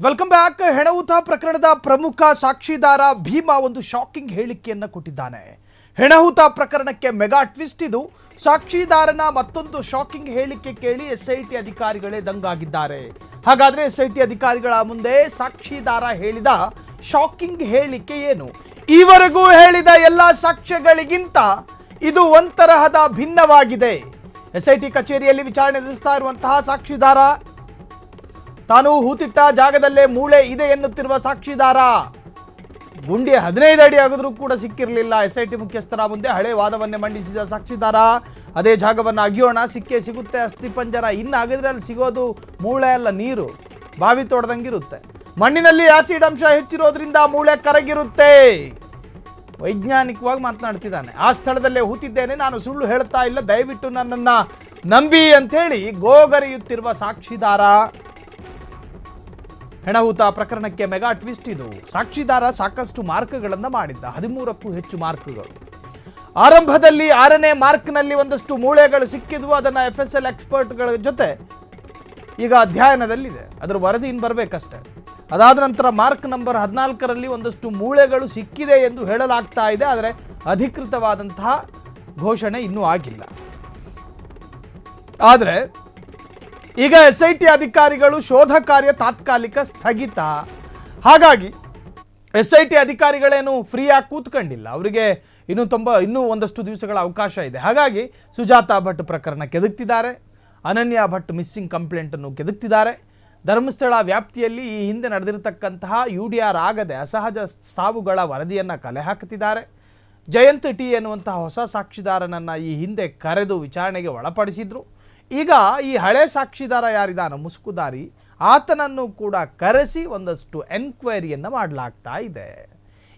Welcome back. ಹೆಣಹುತ ಪ್ರಕರಣದ ಪ್ರಮುಖ ಸಾಕ್ಷಿದಾರ ಭೀಮಾ ಒಂದು ಶಾಕಿಂಗ್ ಹೇಳಿಕೆಯನ್ನು ಕೊಟ್ಟಿದ್ದಾನೆ. ಹೆಣಹುತ ಪ್ರಕರಣಕ್ಕೆ ಮೆಗಾ ಟ್ವಿಸ್ಟ್ ಇದು. ಸಾಕ್ಷಿದಾರನ ಮತ್ತೊಂದು ಶಾಕಿಂಗ್ ಹೇಳಿಕೆ ಕೇಳಿ ಎಸ್ಐಟಿ ಅಧಿಕಾರಿಗಳೇ ದಂಗಾಗಿದ್ದಾರೆ. ಹಾಗಾದ್ರೆ ಎಸ್ಐಟಿ ಅಧಿಕಾರಿಗಳ ಮುಂದೆ ಸಾಕ್ಷಿದಾರ ಹೇಳಿದ ಶಾಕಿಂಗ್ ಹೇಳಿಕೆ ಏನು? ಈವರೆಗೂ ಹೇಳಿದ ಎಲ್ಲ ಸಾಕ್ಷ್ಯಗಳಿಗಿಂತ ಇದು ಒಂತರಹದ ಭಿನ್ನವಾಗಿದೆ. ಎಸ್ಐಟಿ ಕಚೇರಿಯಲ್ಲಿ ವಿಚಾರಣೆ ನಡೆಸ್ತಾ ಇರುವಂತಹ ಸಾಕ್ಷಿದಾರ, ತಾನು ಹೂತಿಟ್ಟ ಜಾಗದಲ್ಲೇ ಮೂಳೆ ಇದೆ ಎನ್ನುತ್ತಿರುವ ಸಾಕ್ಷಿದಾರ, ಗುಂಡಿ 15 ಅಡಿ ಆಗಿದ್ರೂ ಕೂಡ ಸಿಕ್ಕಿರಲಿಲ್ಲ. ಎಸ್ಐಟಿ ಮುಖ್ಯಸ್ಥರ ಮುಂದೆ ಹಳೆ ವಾದವನ್ನೇ ಮಂಡಿಸಿದ ಸಾಕ್ಷಿದಾರ, ಅದೇ ಜಾಗವನ್ನು ಅಗಿಯೋಣ, ಸಿಕ್ಕೇ ಸಿಗುತ್ತೆ ಅಸ್ಥಿಪಂಜರ. ಇನ್ನು ಆಗಿದ್ರೆ ಅಲ್ಲಿ ಸಿಗೋದು ಮೂಳೆ ಅಲ್ಲ, ನೀರು, ಬಾವಿ ತೋಡ್ದಂಗಿರುತ್ತೆ. ಮಣ್ಣಿನಲ್ಲಿ ಆಸಿಡ್ ಅಂಶ ಹೆಚ್ಚಿರೋದ್ರಿಂದ ಮೂಳೆ ಕರಗಿರುತ್ತೆ. ವೈಜ್ಞಾನಿಕವಾಗಿ ಮಾತನಾಡ್ತಿದ್ದಾನೆ. ಆ ಸ್ಥಳದಲ್ಲೇ ಹೂತಿದ್ದೇನೆ, ನಾನು ಸುಳ್ಳು ಹೇಳ್ತಾ ಇಲ್ಲ, ದಯವಿಟ್ಟು ನನ್ನನ್ನು ನಂಬಿ ಅಂಥೇಳಿ ಗೋಗರೆಯುತ್ತಿರುವ ಸಾಕ್ಷಿದಾರ. ಹೆಣಹುತ ಪ್ರಕರಣಕ್ಕೆ ಮೆಗಾ ಟ್ವಿಸ್ಟ್ ಇದು. ಸಾಕ್ಷಿದಾರ ಸಾಕಷ್ಟು ಮಾರ್ಕ್ಗಳನ್ನು ಮಾಡಿದ್ದ, 13ಕ್ಕೂ ಹೆಚ್ಚು ಮಾರ್ಕ್ಗಳು. ಆರಂಭದಲ್ಲಿ 6ನೇ ಮಾರ್ಕ್ನಲ್ಲಿ ಒಂದಷ್ಟು ಮೂಳೆಗಳು ಸಿಕ್ಕಿದ್ವು. ಅದನ್ನು FSL ಎಕ್ಸ್ಪರ್ಟ್ಗಳ ಜೊತೆ ಈಗ ಅಧ್ಯಯನದಲ್ಲಿದೆ, ಅದರ ವರದಿ ಇನ್ನು ಬರಬೇಕಷ್ಟೆ. ಅದಾದ ನಂತರ ಮಾರ್ಕ್ ನಂಬರ್ 14ರಲ್ಲಿ ಒಂದಷ್ಟು ಮೂಳೆಗಳು ಸಿಕ್ಕಿದೆ ಎಂದು ಹೇಳಲಾಗ್ತಾ ಇದೆ. ಆದರೆ ಅಧಿಕೃತವಾದಂತಹ ಘೋಷಣೆ ಇನ್ನೂ ಆಗಿಲ್ಲ. ಆದರೆ ಈಗ SIT ಅಧಿಕಾರಿಗಳು ಶೋಧ ಕಾರ್ಯ ತಾತ್ಕಾಲಿಕ ಸ್ಥಗಿತ. ಹಾಗಾಗಿ SIT ಅಧಿಕಾರಿಗಳೇನು ಫ್ರೀಯಾಗಿ ಕೂತ್ಕೊಂಡಿಲ್ಲ, ಅವರಿಗೆ ಇನ್ನೂ ಒಂದಷ್ಟು ದಿವಸಗಳ ಅವಕಾಶ ಇದೆ. ಹಾಗಾಗಿ ಸುಜಾತಾ ಭಟ್ ಪ್ರಕರಣ ಕೆದಕ್ತಿದ್ದಾರೆ, ಅನನ್ಯ ಭಟ್ ಮಿಸ್ಸಿಂಗ್ ಕಂಪ್ಲೇಂಟನ್ನು ಕೆದಕ್ತಿದ್ದಾರೆ. ಧರ್ಮಸ್ಥಳ ವ್ಯಾಪ್ತಿಯಲ್ಲಿ ಈ ಹಿಂದೆ ನಡೆದಿರತಕ್ಕಂತಹ UDR ಆಗದೆ ಅಸಹಜ ಸಾವುಗಳ ವರದಿಯನ್ನು ಕಲೆ ಹಾಕುತ್ತಿದ್ದಾರೆ. ಜಯಂತ್ ಟಿ ಎನ್ನುವಂತಹ ಹೊಸ ಸಾಕ್ಷಿದಾರನನ್ನು ಈ ಹಿಂದೆ ಕರೆದು ವಿಚಾರಣೆಗೆ ಒಳಪಡಿಸಿದ್ರು. ಈಗ ಈ ಹಳೆ ಸಾಕ್ಷಿದಾರ ಯಾರಿದಾನ ಮುಸ್ಕುದಾರಿ, ಆತನನ್ನು ಕೂಡ ಕರೆಸಿ ಒಂದಷ್ಟು ಎನ್ಕ್ವೈರಿಯನ್ನು ಮಾಡಲಾಗ್ತಾ ಇದೆ.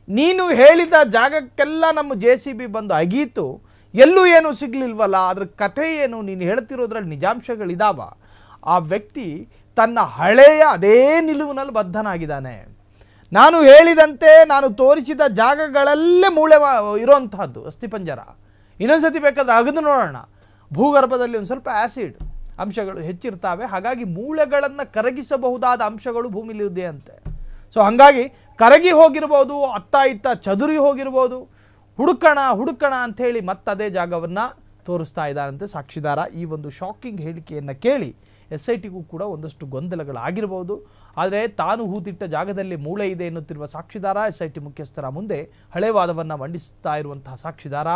ನೀನು ಹೇಳಿದ ಜಾಗಕ್ಕೆಲ್ಲ ನಮ್ಮ JCB ಬಂದು ಅಗೀತು, ಎಲ್ಲೂ ಏನೂ ಸಿಗಲಿಲ್ವಲ್ಲ, ಅದ್ರ ಕಥೆ ಏನು? ನೀನು ಹೇಳ್ತಿರೋದ್ರಲ್ಲಿ ನಿಜಾಂಶಗಳಿದಾವ? ಆ ವ್ಯಕ್ತಿ ತನ್ನ ಹಳೆಯ ಅದೇ ನಿಲುವಿನಲ್ಲಿ ಬದ್ಧನಾಗಿದ್ದಾನೆ. ನಾನು ಹೇಳಿದಂತೆ ನಾನು ತೋರಿಸಿದ ಜಾಗಗಳಲ್ಲೇ ಮೂಳೆ ಇರೋಂತಹದ್ದು ಅಸ್ಥಿಪಂಜರ. ಇನ್ನೊಂದ್ಸತಿ ಬೇಕಾದ್ರೆ ಅಗದು ನೋಡೋಣ. ಭೂಗರ್ಭದಲ್ಲಿ ಒಂದು ಸ್ವಲ್ಪ ಆ್ಯಸಿಡ್ ಅಂಶಗಳು ಹೆಚ್ಚಿರ್ತವೆ, ಹಾಗಾಗಿ ಮೂಳೆಗಳನ್ನು ಕರಗಿಸಬಹುದಾದ ಅಂಶಗಳು ಭೂಮಿಲಿದೆ ಅಂತೆ. ಸೊ ಹಾಗಾಗಿ ಕರಗಿ ಹೋಗಿರ್ಬೋದು, ಅತ್ತ ಇತ್ತ ಚದುರಿ ಹೋಗಿರ್ಬೋದು. ಹುಡುಕಣ ಅಂಥೇಳಿ ಮತ್ತದೇ ಜಾಗವನ್ನು ತೋರಿಸ್ತಾ ಇದ್ದಾರಂತೆ ಸಾಕ್ಷಿದಾರ. ಈ ಒಂದು ಶಾಕಿಂಗ್ ಹೇಳಿಕೆಯನ್ನು ಕೇಳಿ SITಗೂ ಕೂಡ ಒಂದಷ್ಟು ಗೊಂದಲಗಳಾಗಿರ್ಬೋದು. ಆದರೆ ತಾನು ಹೂತಿಟ್ಟ ಜಾಗದಲ್ಲಿ ಮೂಳೆ ಇದೆ ಎನ್ನುತ್ತಿರುವ ಸಾಕ್ಷಿದಾರ SIT ಮುಖ್ಯಸ್ಥರ ಮುಂದೆ ಹಳೆ ವಾದವನ್ನು ಮಂಡಿಸ್ತಾ ಇರುವಂತಹ ಸಾಕ್ಷಿದಾರ,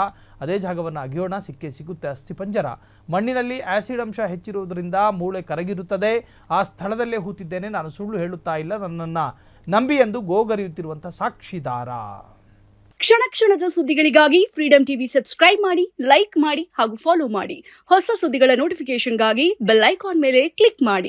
ಅದೇ ಜಾಗವನ್ನು ಅಗಿಯೋಣ, ಸಿಕ್ಕೇ ಸಿಗುತ್ತೆ ಅಸ್ಥಿಪಂಜರ, ಮಣ್ಣಿನಲ್ಲಿ ಆಸಿಡ್ ಅಂಶ ಹೆಚ್ಚಿರುವುದರಿಂದ ಮೂಳೆ ಕರಗಿರುತ್ತದೆ, ಆ ಸ್ಥಳದಲ್ಲೇ ಹೂತಿದ್ದೇನೆ, ನಾನು ಸುಳ್ಳು ಹೇಳುತ್ತಾ ಇಲ್ಲ, ನನ್ನನ್ನು ನಂಬಿ ಎಂದು ಗೋಗರೆಯುತ್ತಿರುವಂಥ ಸಾಕ್ಷಿದಾರ. ಕ್ಷಣ ಕ್ಷಣದ ಸುದ್ದಿಗಳಿಗಾಗಿ ಫ್ರೀಡಂ ಟಿವಿ ಸಬ್ಸ್ಕ್ರೈಬ್ ಮಾಡಿ, ಲೈಕ್ ಮಾಡಿ ಹಾಗೂ ಫಾಲೋ ಮಾಡಿ. ಹೊಸ ಸುದ್ದಿಗಳ ನೋಟಿಫಿಕೇಶನ್ಗಾಗಿ ಬೆಲ್ ಐಕಾನ್ ಮೇಲೆ ಕ್ಲಿಕ್ ಮಾಡಿ.